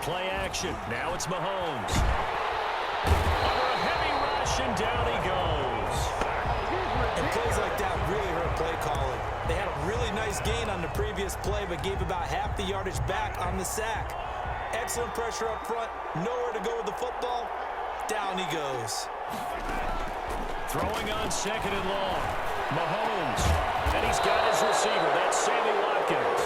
Play action. Now it's Mahomes. Under a heavy rush, and down he goes. And plays like that really hurt play calling. They had a really nice gain on the previous play, but gave about half the yardage back on the sack. Excellent pressure up front. Nowhere to go with the football. Down he goes. Throwing on second and long. Mahomes. And he's got his receiver. That's Sammy Watkins.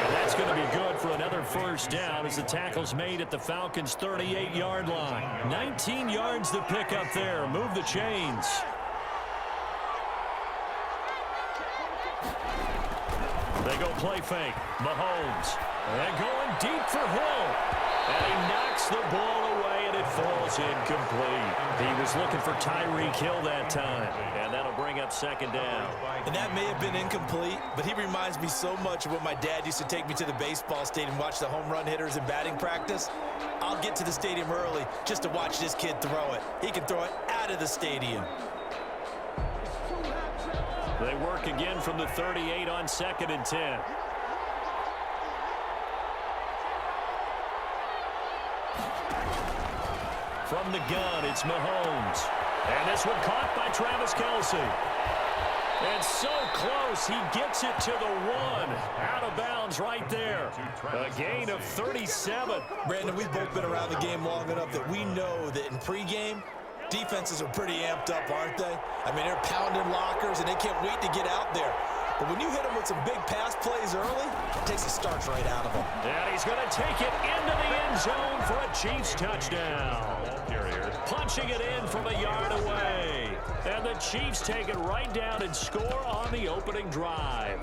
And that's going to be good for another first down as the tackle's made at the Falcons' 38-yard line. 19 yards to pick up there. Move the chains. They go play fake. Mahomes. And going deep for Hill. And he knocks the ball away, and it falls incomplete. He was looking for Tyreek Hill that time. And that'll bring up second down. And that may have been incomplete, but he reminds me so much of when my dad used to take me to the baseball stadium and watch the home run hitters in batting practice. I'll get to the stadium early just to watch this kid throw it. He can throw it out of the stadium. They work again from the 38 on second and 10. From the gun, it's Mahomes. And this one caught by Travis Kelce. And so close, he gets it to the one. Out of bounds right there. A gain of 37. Brandon, we've both been around the game long enough that we know that in pregame, defenses are pretty amped up, aren't they? I mean, they're pounding lockers, and they can't wait to get out there. But when you hit them with some big pass plays early, it takes the starch right out of them. And he's going to take it into the end zone for a Chiefs touchdown. Punching it in from a yard away. And the Chiefs take it right down and score on the opening drive.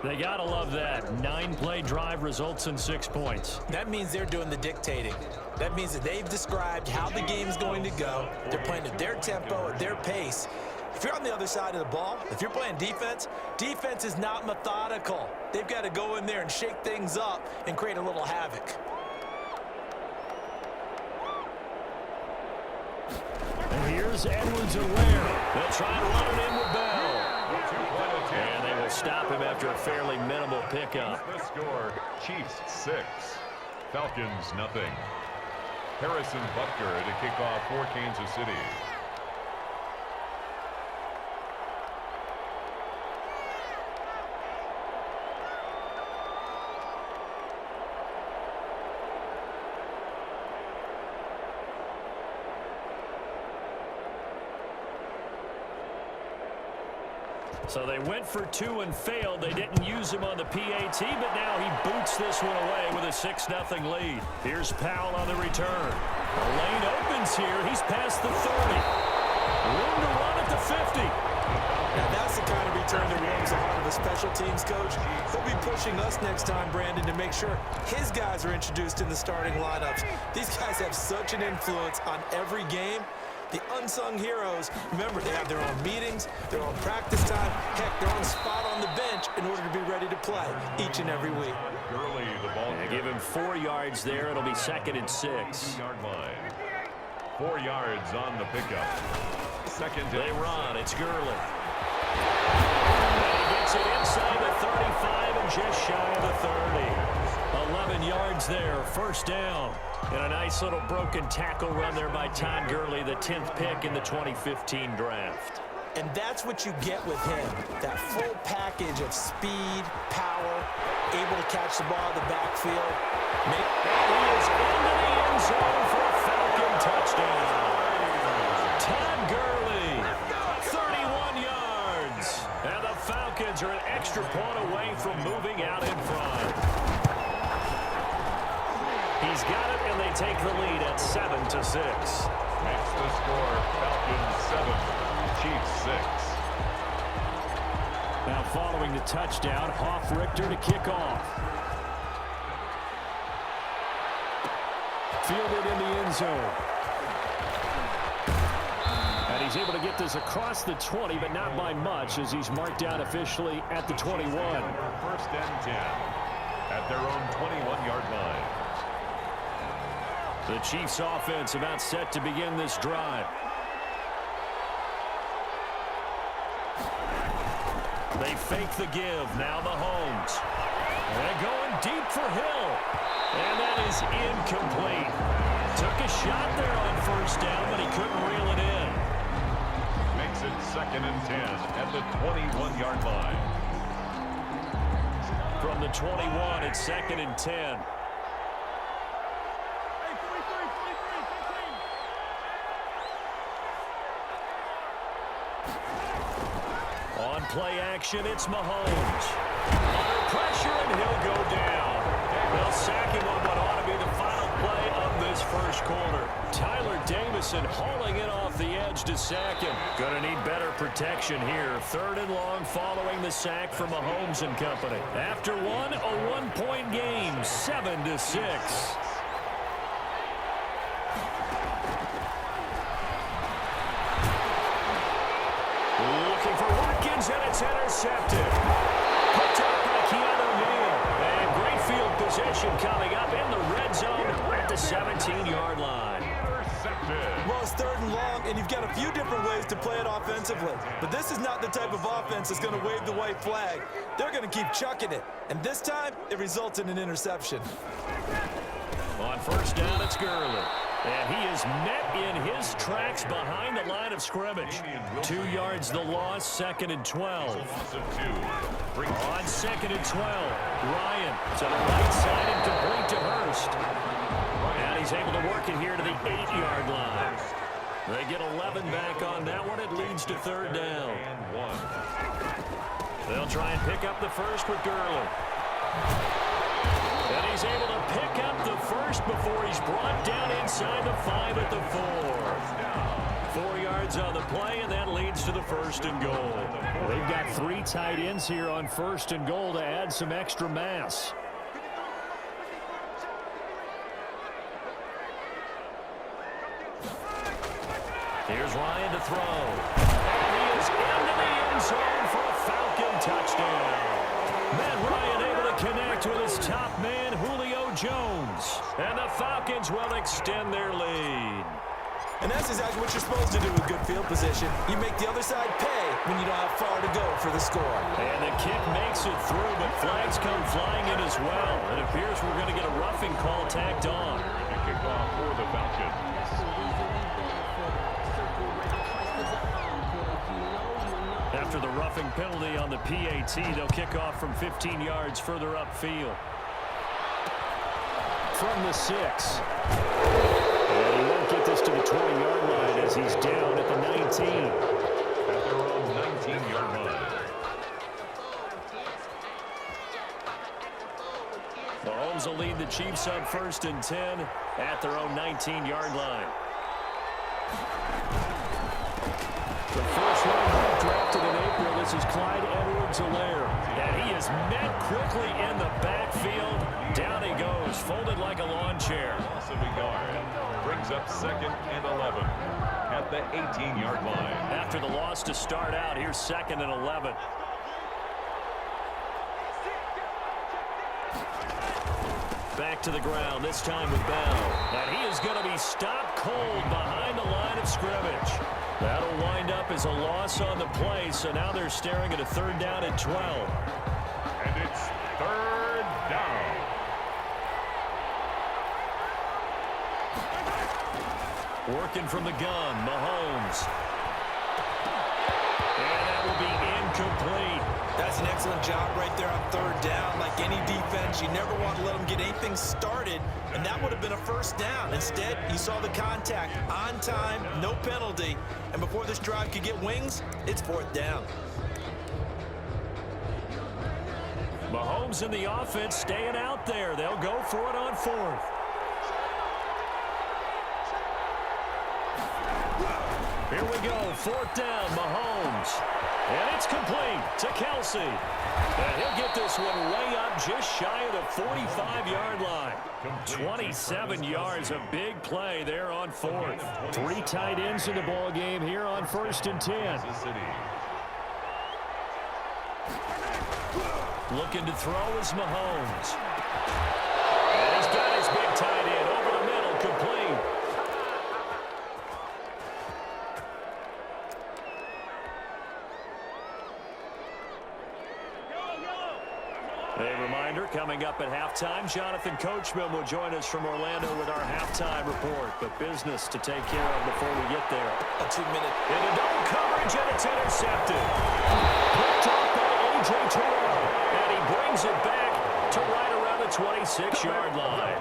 They got to love that. 9-play drive results in 6 points. That means they're doing the dictating. That means that they've described how the game's going to go. They're playing at their tempo, at their pace. If you're on the other side of the ball, if you're playing defense, defense is not methodical. They've got to go in there and shake things up and create a little havoc. And here's Edwards-Helaire. They'll try and run it in with Bell. And they will stop him after a fairly minimal pickup. The score, Chiefs 6, Falcons nothing. Harrison Butker to kick off for Kansas City. So they went for 2 and failed. They didn't use him on the PAT, but now he boots this one away with a 6-0 lead. Here's Powell on the return. The lane opens here. He's past the 30. Room to run at the 50. Now that's the kind of return that warms the heart of a special teams coach. He'll be pushing us next time, Brandon, to make sure his guys are introduced in the starting lineups. These guys have such an influence on every game. The unsung heroes, remember, they have their own meetings, their own practice time, heck, their own spot on the bench in order to be ready to play each and every week. Gurley, the ball. They give him 4 yards there. It'll be 2nd and 6. 4 line. 4 yards on the pickup. Second and they run. It's Gurley. And he gets it inside the 35 and just shy of the 30. 11 yards there. First down. And a nice little broken tackle run there by Todd Gurley, the 10th pick in the 2015 draft. And that's what you get with him, that full package of speed, power, able to catch the ball in the backfield. He is into the end zone for a Falcon touchdown. Todd Gurley, 31 yards. And the Falcons are an extra point away from moving out in front. He's got it, and they take the lead at 7-6. Makes the score, Falcons 7, Chiefs 6. Now following the touchdown, Hoff-Richter to kick off. Fielded in the end zone. And he's able to get this across the 20, but not by much, as he's marked down officially at the 21. First and 10 at their own 21-yard line. The Chiefs offense about set to begin this drive. They fake the give. Now Mahomes. And going deep for Hill. And that is incomplete. Took a shot there on first down, but he couldn't reel it in. Makes it 2nd and 10 at the 21-yard line. From the 21, it's 2nd and 10. On play action, it's Mahomes. Under pressure, and he'll go down. They'll sack him on what ought to be the final play of this first quarter. Tyler Davison hauling it off the edge to sack him. Going to need better protection here. 3rd and long following the sack from Mahomes and company. After one, a one-point game, 7-6. Looking for Watkins, and it's intercepted. Picked up by Keanu Neal. And great field position coming up in the red zone at the 17-yard line. Well, it's 3rd and long, and you've got a few different ways to play it offensively. But this is not the type of offense that's going to wave the white flag. They're going to keep chucking it. And this time, it results in an interception. On first down, it's Gurley. And he is met in his tracks behind the line of scrimmage. 2 yards the loss, 2nd and 12. On 2nd and 12, Ryan to the right side and complete to Hurst. And he's able to work it here to the 8-yard line. They get 11 back on that one. It leads to 3rd down. They'll try and pick up the first with Gurley. And he's able to pick up the first before he's brought down inside the 5 at the 4. 4 yards on the play, and that leads to the 1st and goal. They've got 3 tight ends here on 1st and goal to add some extra mass. Here's Ryan to throw. And he is into the end zone for a Falcon touchdown. Matt Ryan able to connect with his top man, Julio Jones. And the Falcons will extend their lead. And that's exactly what you're supposed to do with good field position. You make the other side pay when you don't have far to go for the score. And the kick makes it through, but flags come flying in as well. It appears we're going to get a roughing call tacked on. Kickoff for the Falcons. After the roughing penalty on the PAT, they'll kick off from 15 yards further upfield. From the 6. And he won't get this to the 20-yard line as he's down at the 19. At their own 19-yard line. Mahomes will lead the Chiefs on 1st and 10 at their own 19-yard line. The first round drafted in April. This is Clyde Edwards-Helaire. And he is met quickly in the backfield. Down he goes, folded like a lawn chair. Loss of a yard. Brings up 2nd and 11 at the 18-yard line. After the loss to start out, here's 2nd and 11. Back to the ground, this time with Bell. And he is going to be stopped cold behind the line of scrimmage. That'll wind up as a loss on the play, so now they're staring at a 3rd down and 12. And it's 3rd down. Working from the gun, Mahomes. And that will be incomplete. That's an excellent job right there on 3rd down. Like any defense, you never want to let them get anything started, and that would have been a 1st down. Instead, you saw the contact on time, no penalty, and before this drive could get wings, it's 4th down. Mahomes and the offense staying out there. They'll go for it on 4th. Here we go, 4th down, Mahomes. And it's complete to Kelsey. And he'll get this one way up just shy of the 45-yard line. 27 yards, a big play there on 4th. 3 tight ends in the ball game here on 1st and 10. Looking to throw is Mahomes. And he's got his big tight end over the middle, complete. A reminder, coming up at halftime, Jonathan Coachman will join us from Orlando with our halftime report. But business to take care of before we get there. A 2-minute. Into double coverage, and it's intercepted. Picked off by A.J. Terrell. And he brings it back to right around the 26-yard line.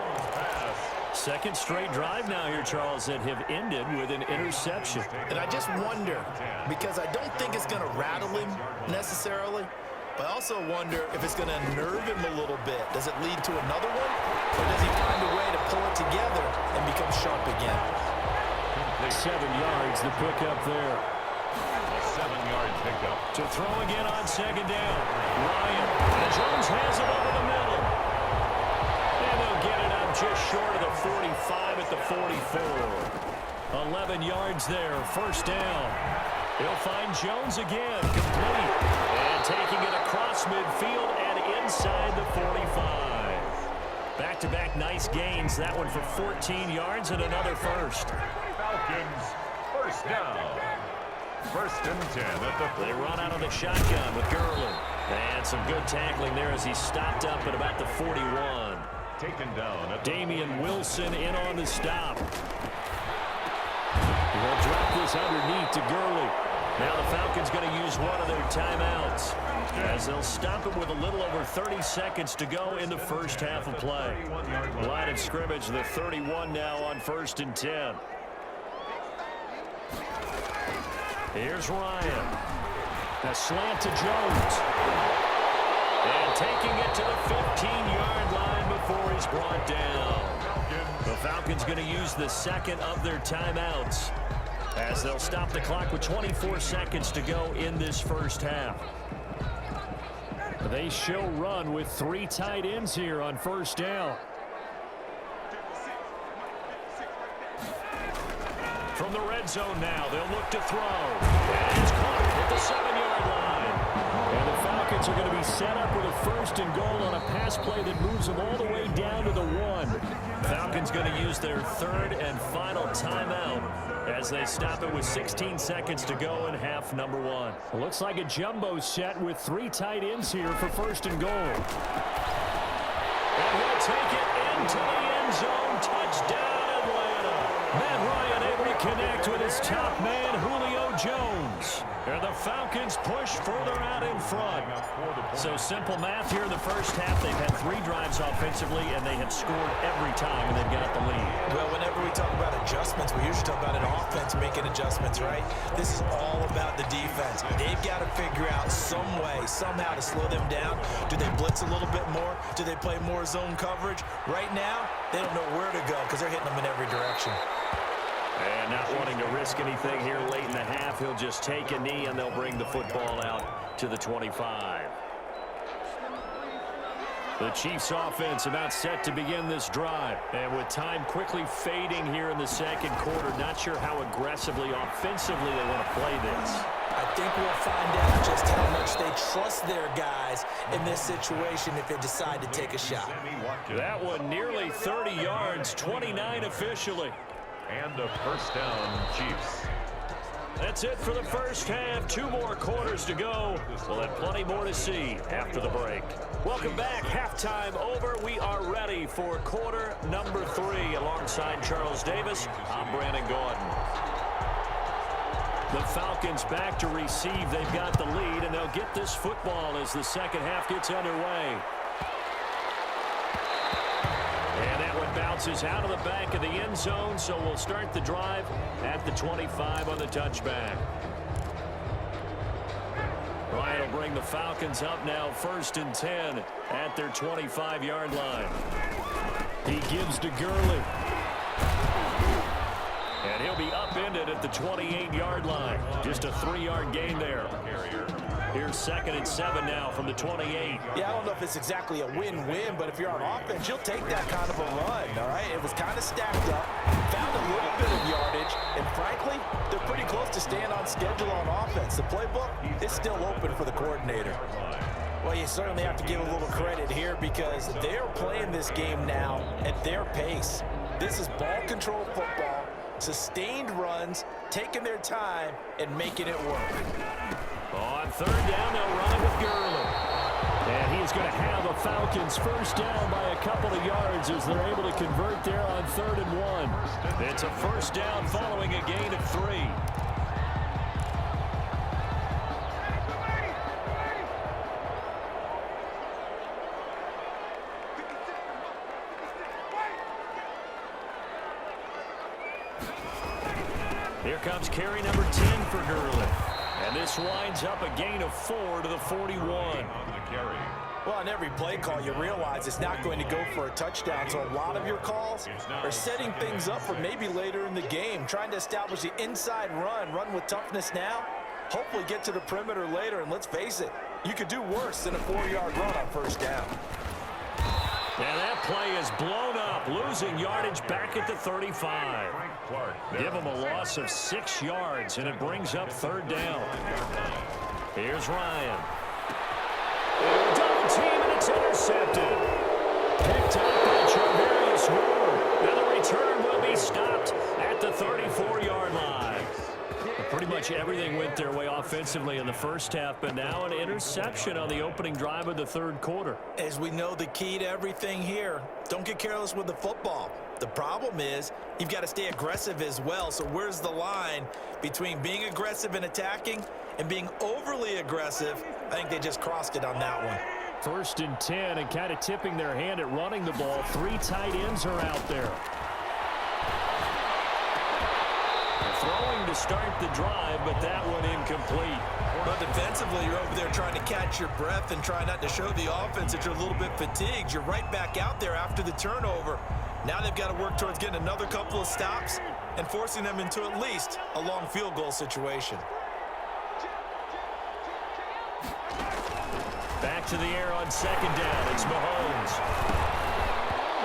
Second straight drive now here, Charles, that have ended with an interception. And I just wonder, because I don't think it's going to rattle him necessarily, but I also wonder if it's going to nerve him a little bit. Does it lead to another one? Or does he find a way to pull it together and become sharp again? 7 yards, the pickup there. A 7-yard pickup. To throw again on second down. Ryan. And Jones has it over the middle. And they'll get it up just short of the 45 at the 44. 11 yards there, first down. He'll find Jones again, complete. And taking it across midfield and inside the 45. Back-to-back nice gains. That one for 14 yards and another first. Falcons, first down. First and 10 at the... They run out of the shotgun with Gurley. And some good tackling there as he stopped up at about the 41. Taken down at the... Damian Wilson in on the stop. They'll drop this underneath to Gurley. Now the Falcons going to use one of their timeouts as they'll stop it with a little over 30 seconds to go in the first half of play. Line of scrimmage, the 31 now on first and 10. Here's Ryan. A slant to Jones. And taking it to the 15-yard line before he's brought down. The Falcons going to use the second of their timeouts as they'll stop the clock with 24 seconds to go in this first half. They show run with 3 tight ends here on first down. From the red zone now, they'll look to throw. And it's caught at the 7-yard line. And the Falcons are going to be set up with a first and goal on a pass play that moves them all the way down to the 1. Falcons going to use their third and final timeout as they stop it with 16 seconds to go in half number 1. It looks like a jumbo set with 3 tight ends here for first and goal. And he'll take it into the end zone. Touchdown, Atlanta. Matt Ryan able to connect with his top man, Julio Jones. And the Falcons push further out in front. So simple math here in the first half. They've had 3 drives offensively, and they have scored every time, and they've got the lead. Well, whenever we talk about adjustments, we usually talk about an offense making adjustments, right? This is all about the defense. They've got to figure out some way, somehow to slow them down. Do they blitz a little bit more? Do they play more zone coverage? Right now, they don't know where to go because they're hitting them in every direction. And not wanting to risk anything here late in the half, he'll just take a knee, and they'll bring the football out to the 25. The Chiefs offense about set to begin this drive. And with time quickly fading here in the second quarter, not sure how aggressively, offensively they want to play this. I think we'll find out just how much they trust their guys in this situation if they decide to take a shot. That one nearly 30 yards, 29 officially. And a first down, Chiefs. That's it for the first half. 2 more quarters to go. We'll have plenty more to see after the break. Welcome back. Halftime over. We are ready for quarter number 3. Alongside Charles Davis, I'm Brandon Gordon. The Falcons back to receive. They've got the lead, and they'll get this football as the second half gets underway. And that one bounces out of the back of the end zone, so we'll start the drive at the 25 on the touchback. Ryan will bring the Falcons up now first and 10 at their 25-yard line. He gives to Gurley. And he'll be upended at the 28-yard line. Just a 3-yard gain there. Here's second and 7 now from the 28. Yeah, I don't know if it's exactly a win-win, but if you're on offense, you'll take that kind of a run, all right? It was kind of stacked up, found a little bit of yardage, and frankly, they're pretty close to staying on schedule on offense. The playbook is still open for the coordinator. Well, you certainly have to give a little credit here because they're playing this game now at their pace. This is ball control football, sustained runs, taking their time, and making it work. On third down, they'll run it with Gurley. And he's going to have a Falcons first down by a couple of yards as they're able to convert there on 3rd and 1. It's a first down following a gain of 3. Here comes carry number 10 for Gurley. And this winds up a gain of 4 to the 41. On the carry. Well, on every play call, you realize it's not going to go for a touchdown. So a lot of your calls are setting things up for maybe later in the game, trying to establish the inside run with toughness now, hopefully get to the perimeter later. And let's face it, you could do worse than a 4-yard run on first down. And that play is blown up, losing yardage back at the 35. Give him a loss of 6 yards, and it brings up 3rd down. Here's Ryan. Double team, and it's intercepted. Picked up by Charvarius Ward. Now the return will be stopped at the 34-yard line. Pretty much everything went their way offensively in the first half, but now an interception on the opening drive of the 3rd quarter. As we know, the key to everything here, don't get careless with the football. The problem is you've got to stay aggressive as well. So where's the line between being aggressive and attacking and being overly aggressive? I think they just crossed it on that one. 1st and 10, and kind of tipping their hand at running the ball. 3 tight ends are out there. Throwing to start the drive, but that one incomplete. But defensively, you're over there trying to catch your breath and try not to show the offense that you're a little bit fatigued. You're right back out there after the turnover. Now they've got to work towards getting another couple of stops and forcing them into at least a long field goal situation. Back to the air on 2nd down. It's Mahomes.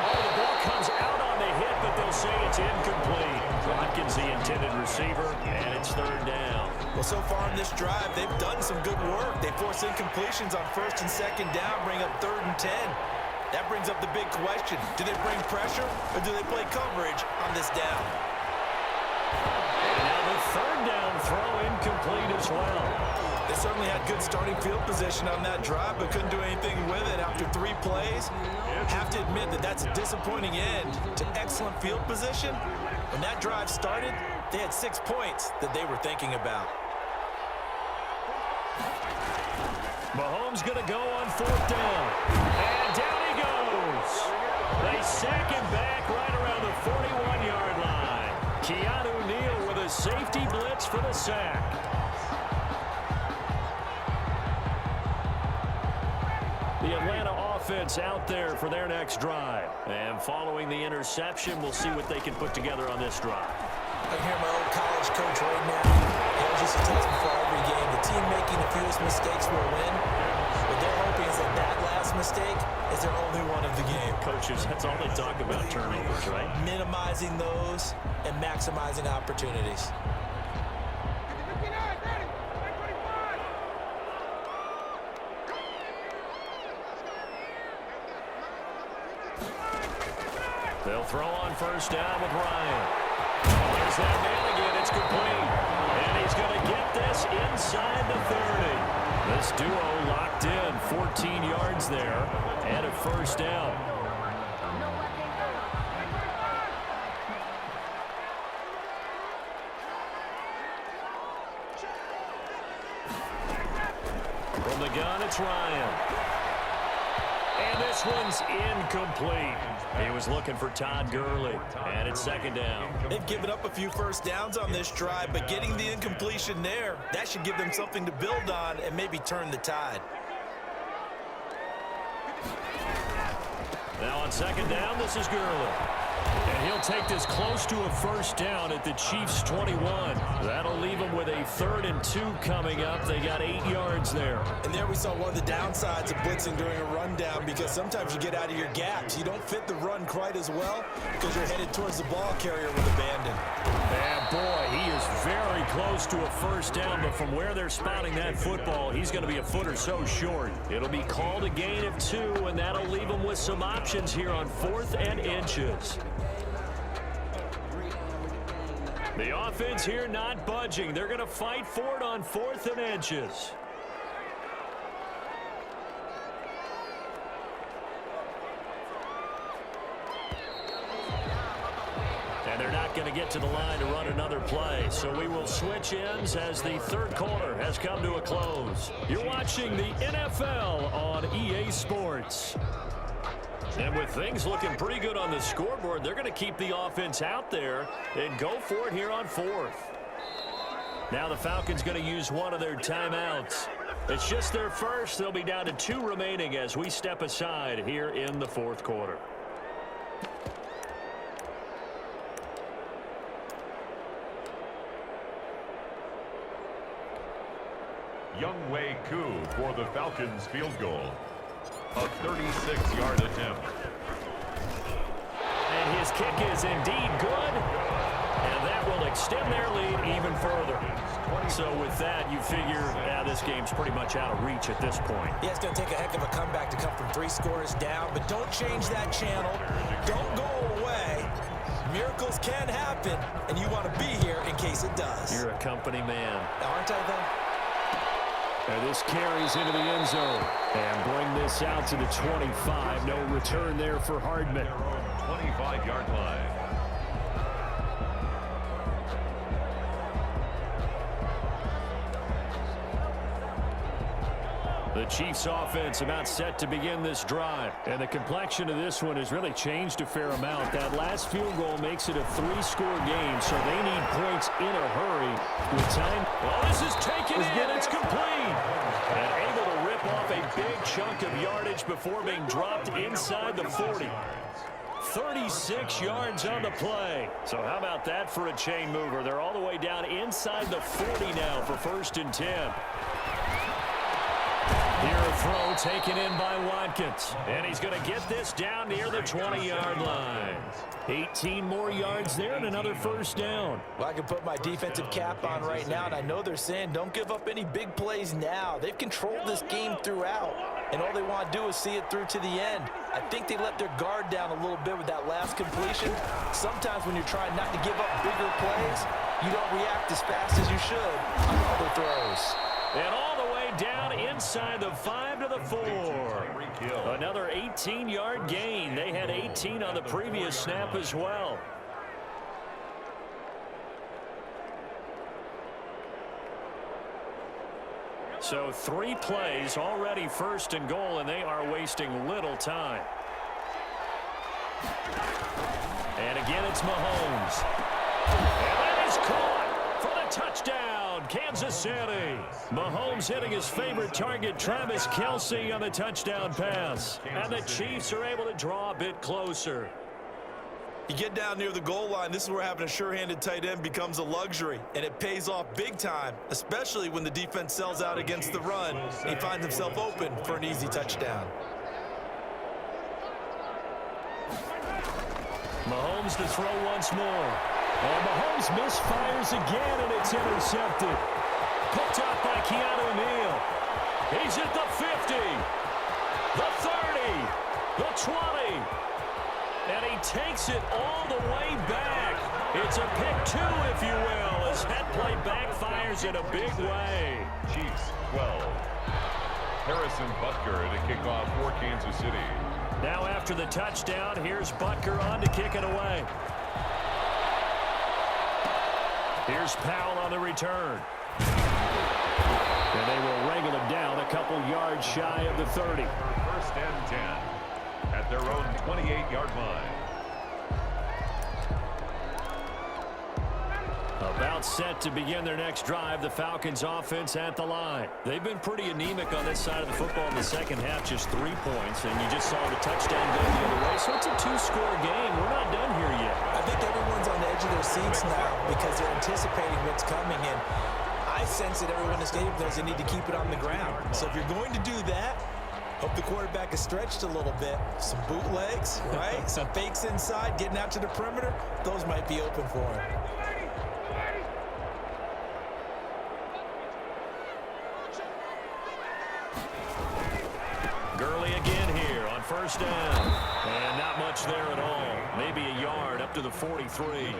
Oh, the ball comes out on the hit, but they'll say it's incomplete. Watkins, the intended receiver, and it's 3rd down. Well, so far in this drive, they've done some good work. They force incompletions on 1st and 2nd down, bring up 3rd and 10. That brings up the big question. Do they bring pressure, or do they play coverage on this down? And now the 3rd down throw incomplete as well. They certainly had good starting field position on that drive, but couldn't do anything with it after 3 plays. Have to admit that that's a disappointing end to excellent field position. When that drive started, they had 6 points that they were thinking about. Mahomes going to go on 4th down. And down he goes. They sack him back right around the 41-yard line. Keanu Neal with a safety blitz for the sack. The Atlanta offense out there for their next drive. And following the interception, we'll see what they can put together on this drive. I hear my old college coach right now. It just a test before every game. The team making the fewest mistakes will win. What they're hoping is that that last mistake is their only one of the game. Coaches, that's all they talk about, turnovers, right? Minimizing those and maximizing opportunities. They'll throw on 1st down with Ryan. There's that man again. It's complete. And he's going to get this inside the 30. This duo locked in. 14 yards there and a 1st down. From the gun, it's Ryan. And this one's incomplete. He was looking for Todd Gurley, and it's 2nd down. They've given up a few 1st downs on this drive, but getting the incompletion there, that should give them something to build on and maybe turn the tide. Now on 2nd down, this is Gurley. And he'll take this close to a 1st down at the Chiefs' 21. That'll leave them with a 3rd and 2 coming up. They got 8 yards there. And there we saw one of the downsides of blitzing during a rundown, because sometimes you get out of your gaps. You don't fit the run quite as well because you're headed towards the ball carrier with abandon. And boy, he is very close to a 1st down, but from where they're spotting that football, he's going to be a foot or so short. It'll be called a gain of 2, and that'll leave them with some options here on 4th and inches. The offense here not budging. They're going to fight for it on 4th and inches. not going to get to the line to run another play. So we will switch ends as the third quarter has come to a close. You're watching the NFL on EA Sports. And with things looking pretty good on the scoreboard, they're going to keep the offense out there and go for it here on fourth. Now the Falcons going to use one of their timeouts. It's just their first. They'll be down to 2 remaining as we step aside here in the fourth quarter. Younghoe Koo for the Falcons field goal. A 36-yard attempt. And his kick is indeed good. And that will extend their lead even further. So with that, you figure this game's pretty much out of reach at this point. Yeah, it's going to take a heck of a comeback to come from 3 scores down, but don't change that channel. Don't go away. Miracles can happen, and you want to be here in case it does. You're a company man. Aren't I, though? And this carries into the end zone. And bring this out to the 25. No return there for Hardman. 25-yard line. The Chiefs offense about set to begin this drive. And the complexion of this one has really changed a fair amount. That last field goal makes it a 3-score game, so they need points in a hurry. With time, well, this is taken in. It's complete. And able to rip off a big chunk of yardage before being dropped inside the 40. 36 yards on the play. So how about that for a chain mover? They're all the way down inside the 40 now for 1st and 10. Here a throw taken in by Watkins. And he's going to get this down near the 20-yard line. 18 more yards there and another 1st down. Well, I can put my defensive cap on right now, and I know they're saying don't give up any big plays now. They've controlled this game throughout, and all they want to do is see it through to the end. I think they let their guard down a little bit with that last completion. Sometimes when you're trying not to give up bigger plays, you don't react as fast as you should on other throws. And all the way down inside the 5 to the 4. Another 18-yard gain. They had 18 on the previous snap as well. So 3 plays, already 1st and goal, and they are wasting little time. And again, it's Mahomes. And that is caught for the touchdown. Kansas City. Mahomes hitting his favorite target, Travis Kelce, on the touchdown pass. And the Chiefs are able to draw a bit closer. You get down near the goal line, this is where having a sure-handed tight end becomes a luxury, and it pays off big time, especially when the defense sells out against the run and he finds himself open for an easy touchdown. Mahomes to throw once more. And Mahomes misfires again, and it's intercepted. Picked up by Keanu Neal. He's at the 50, the 30, the 20. And he takes it all the way back. It's a pick 2, if you will, as that play backfires in a big way. Chiefs 12. Harrison Butker to kick off for Kansas City. Now after the touchdown, here's Butker on to kick it away. Here's Powell on the return. And they will wrangle him down a couple yards shy of the 30. 1st and 10 at their own 28-yard line. About set to begin their next drive, the Falcons offense at the line. They've been pretty anemic on this side of the football in the second half, just 3 points, and you just saw the touchdown go the other way. So it's a 2-score game. We're not done here yet. I think everyone's on the edge of their seats now because they're anticipating what's coming in. I sense that everyone in the stadium knows they need to keep it on the ground. So if you're going to do that, hope the quarterback is stretched a little bit. Some bootlegs, right? Some fakes inside, getting out to the perimeter. Those might be open for him. Gurley again here on 1st down. And not much there at all. Maybe a yard up to the 43.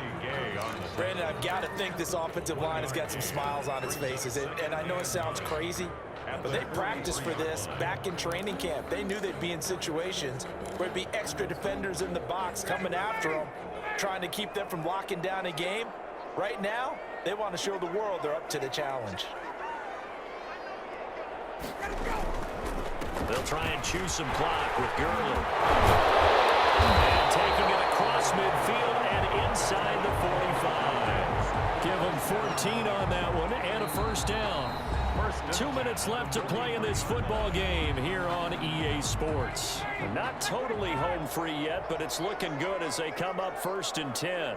Brandon, I've got to think this offensive line has got some smiles on its faces. And I know it sounds crazy, but they practiced for this back in training camp. They knew they'd be in situations where it'd be extra defenders in the box coming after them. trying to keep them from locking down a game. Right now, they want to show the world they're up to the challenge. They'll try and chew some clock with Gurley. And taking it across midfield and inside the 45. Give them 14 on that one and a first down. 2 minutes left to play in this football game here on EA Sports. Not totally home free yet, but it's looking good as they come up 1st and 10.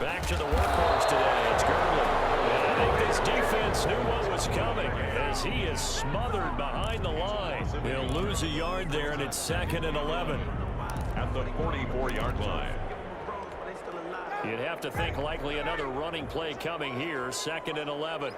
Back to the workhorse today. It's Gurley. And I think this defense knew what was coming as he is smothered behind the line. He'll lose a yard there, and it's 2nd and 11. At the 44-yard line. You'd have to think likely another running play coming here. 2nd and 11.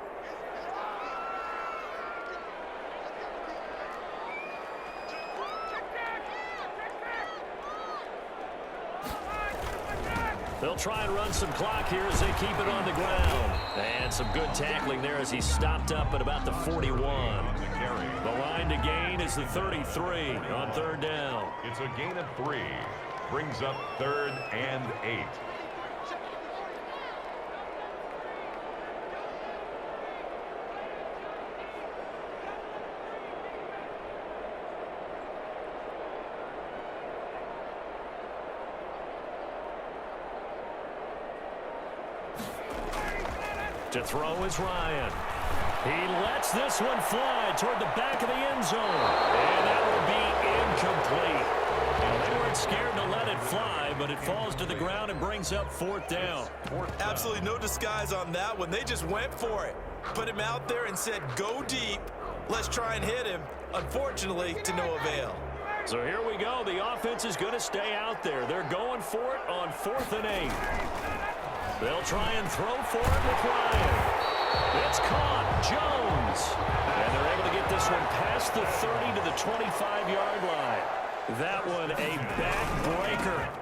They'll try and run some clock here as they keep it on the ground. And some good tackling there as he stopped up at about the 41. The line to gain is the 33 on 3rd down. It's a gain of 3. Brings up 3rd and 8. To throw is Ryan. He lets this one fly toward the back of the end zone. And that will be incomplete. And they weren't scared to let it fly, but it falls to the ground and brings up 4th down. Absolutely no disguise on that one. They just went for it. Put him out there and said, go deep. Let's try and hit him. Unfortunately, to no avail. So here we go. The offense is going to stay out there. They're going for it on 4th and 8. They'll try and throw for it with Ryan. It's caught. Jones. And they're able to get this one past the 30 to the 25-yard line. That one a backbreaker.